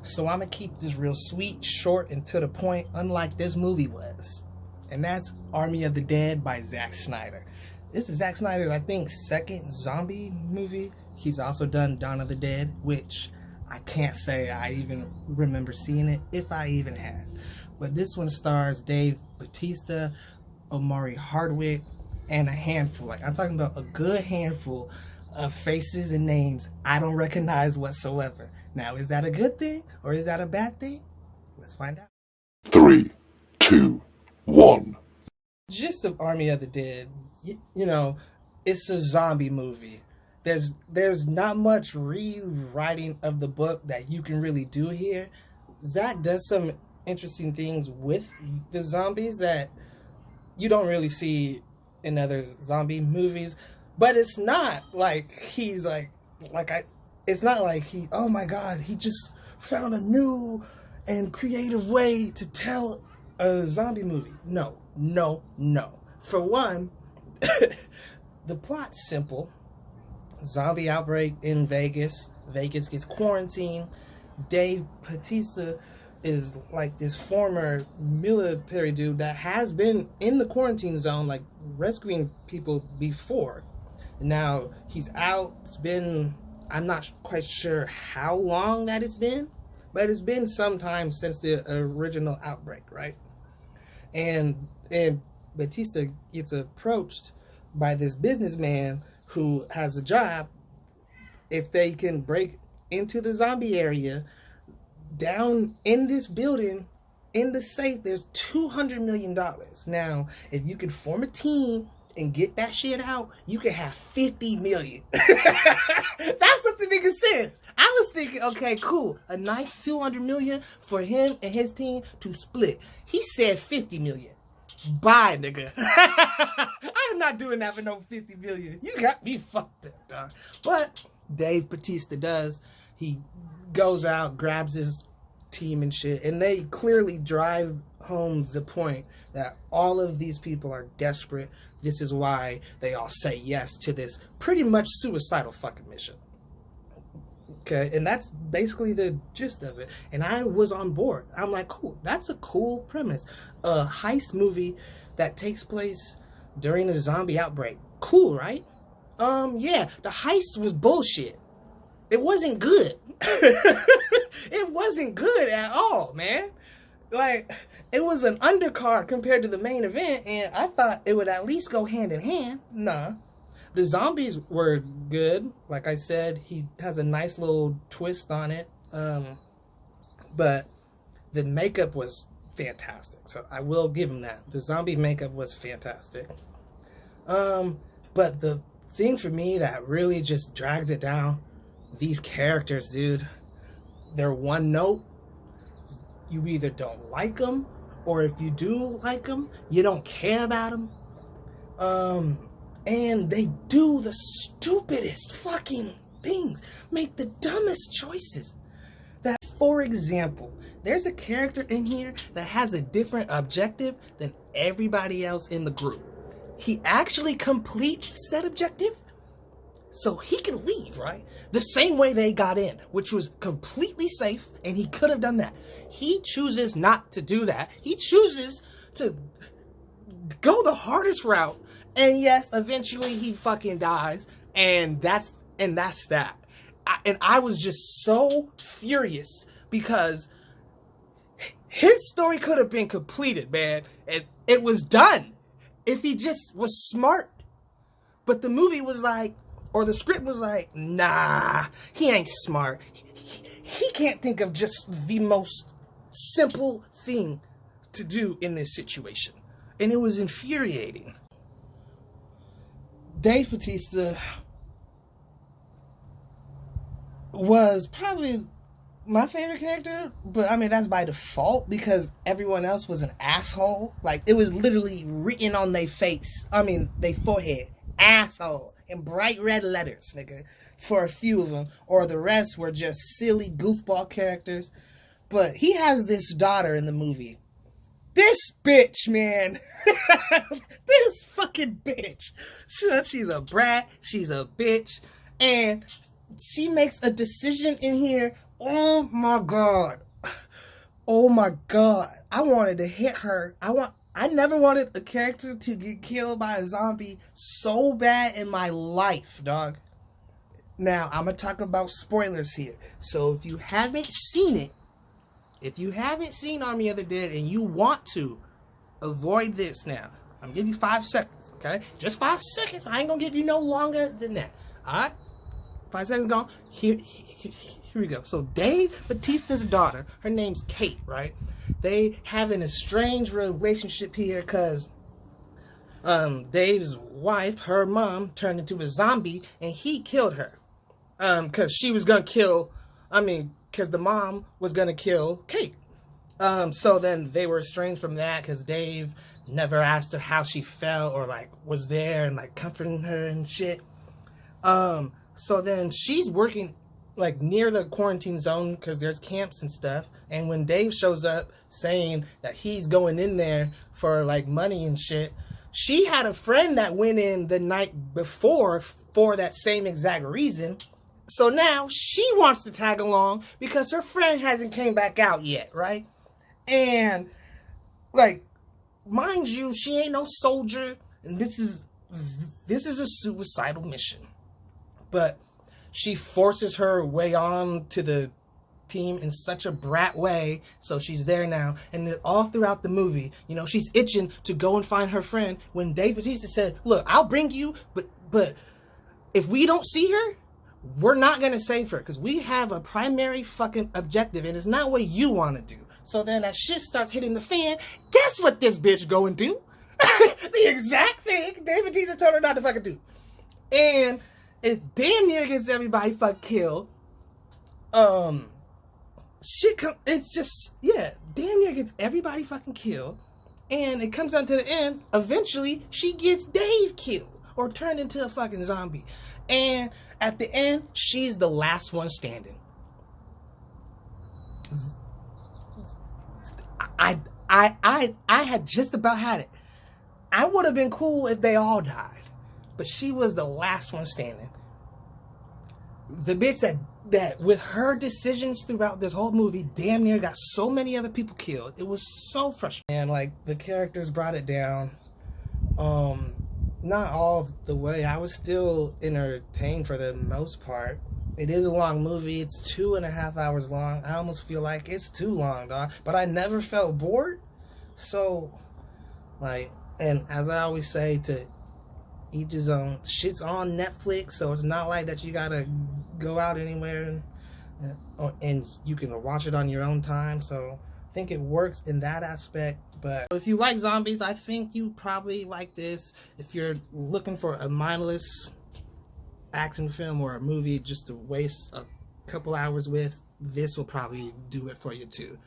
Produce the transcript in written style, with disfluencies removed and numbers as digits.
So I'm gonna keep this real sweet, short, and to the point, unlike this movie was. And that's Army of the Dead by Zach Snyder. This is Zach Snyder's, I think, second zombie movie. He's also done Dawn of the Dead, which I can't say I even remember seeing it, if I even have. But this one stars Dave Bautista, Omari Hardwick, and a handful. Like, I'm talking about a good handful of faces and names I don't recognize whatsoever. Now, is that a good thing or is that a bad thing? Let's find out. 3, 2, 1. Gist of Army of the Dead, you know, it's a zombie movie. There's not much rewriting of the book that you can really do here. Zach does some interesting things with the zombies that you don't really see in other zombie movies, but it's not like he's it's not like he, oh my god, he just found a new and creative way to tell a zombie movie. No. For one, the plot's simple. Zombie outbreak in Vegas. Vegas gets quarantined. Dave Bautista is like this former military dude that has been in the quarantine zone, like rescuing people before. Now he's out. It's been, I'm not quite sure how long that it's been, but it's been some time since the original outbreak, right? And Bautista gets approached by this businessman who has a job. If they can break into the zombie area, down in this building, in the safe, there's $200 million. Now, if you can form a team and get that shit out, you can have 50 million. That's what the nigga says. I was thinking, okay, cool. A nice 200 million for him and his team to split. He said 50 million. Bye, nigga. I'm not doing that for no 50 million. You got me fucked up, dog. But Dave Bautista does. He goes out, grabs his team and shit, and they clearly drive home the point that all of these people are desperate. This is why they all say yes to this pretty much suicidal fucking mission. Okay, and that's basically the gist of it. And I was on board. I'm like, cool, that's a cool premise. A heist movie that takes place during a zombie outbreak. Cool, right? Yeah, the heist was bullshit. It wasn't good. It wasn't good at all, man. Like, it was an undercard compared to the main event, and I thought it would at least go hand in hand. Nah. The zombies were good. Like I said, he has a nice little twist on it. But the makeup was fantastic. So I will give him that. The zombie makeup was fantastic. But the thing for me that really just drags it down, these characters, dude, they're one note. You either don't like them, or if you do like them, you don't care about them. And they do the stupidest fucking things, make the dumbest choices. That, for example, there's a character in here that has a different objective than everybody else in the group. He actually completes said objective, so he can leave, right? The same way they got in, which was completely safe, and he could have done that. He chooses not to do that. He chooses to go the hardest route. And yes, eventually he fucking dies, and that's that. I was just so furious because his story could have been completed, man. It was done if he just was smart. But the movie was like, or the script was like, nah, he ain't smart. He can't think of just the most simple thing to do in this situation. And it was infuriating. Dave Bautista was probably my favorite character, but I mean, that's by default because everyone else was an asshole. Like, it was literally written on their face. I mean, their forehead. Asshole. In bright red letters, nigga. For a few of them. Or the rest were just silly goofball characters. But he has this daughter in the movie. This bitch, man. This fucking bitch. She's a brat. She's a bitch. And she makes a decision in here Oh my god. Oh my god. I wanted to hit her. I never wanted a character to get killed by a zombie so bad in my life, dog. Now, I'm going to talk about spoilers here. So if you haven't seen it, if you haven't seen Army of the Dead and you want to avoid this now, I'm going to give you 5 seconds, okay? Just 5 seconds. I ain't going to give you no longer than that. All right? 5 seconds gone. Here we go. So Dave Bautista's daughter, her name's Kate, right? They have an estranged relationship here because Dave's wife, her mom, turned into a zombie and he killed her. Because she was going to kill, because the mom was going to kill Kate. So then they were estranged from that because Dave never asked her how she felt or, like, was there and, like, comforting her and shit. So then she's working, like, near the quarantine zone because there's camps and stuff. And when Dave shows up saying that he's going in there for, like, money and shit, she had a friend that went in the night before for that same exact reason. So now she wants to tag along because her friend hasn't came back out yet, right? And, like, mind you, she ain't no soldier, and this is a suicidal mission. But she forces her way on to the team in such a brat way, so she's there now. And all throughout the movie, you know, she's itching to go and find her friend when Dave Bautista said, look, I'll bring you, but if we don't see her, we're not going to save her because we have a primary fucking objective and it's not what you want to do. So then that shit starts hitting the fan. Guess what this bitch going to do? The exact thing Dave Bautista told her not to fucking do. And it damn near gets everybody fucking killed. It's just, yeah, damn near gets everybody fucking killed. And it comes down to the end. Eventually, she gets Dave killed or turned into a fucking zombie. And at the end, she's the last one standing. I had just about had it. I would have been cool if they all died, but she was the last one standing. The bitch that with her decisions throughout this whole movie damn near got so many other people killed. It was so frustrating. And like the characters brought it down. Not all the way. I was still entertained for the most part. It is a long movie. It's 2.5 hours long. I almost feel like it's too long, dog. But I never felt bored. So, like, and as I always say, to each his own. Shit's on Netflix, so it's not like that you gotta go out anywhere and you can watch it on your own time. So I think it works in that aspect. But if you like zombies, I think you probably like this. If you're looking for a mindless action film or a movie just to waste a couple hours with, this will probably do it for you too.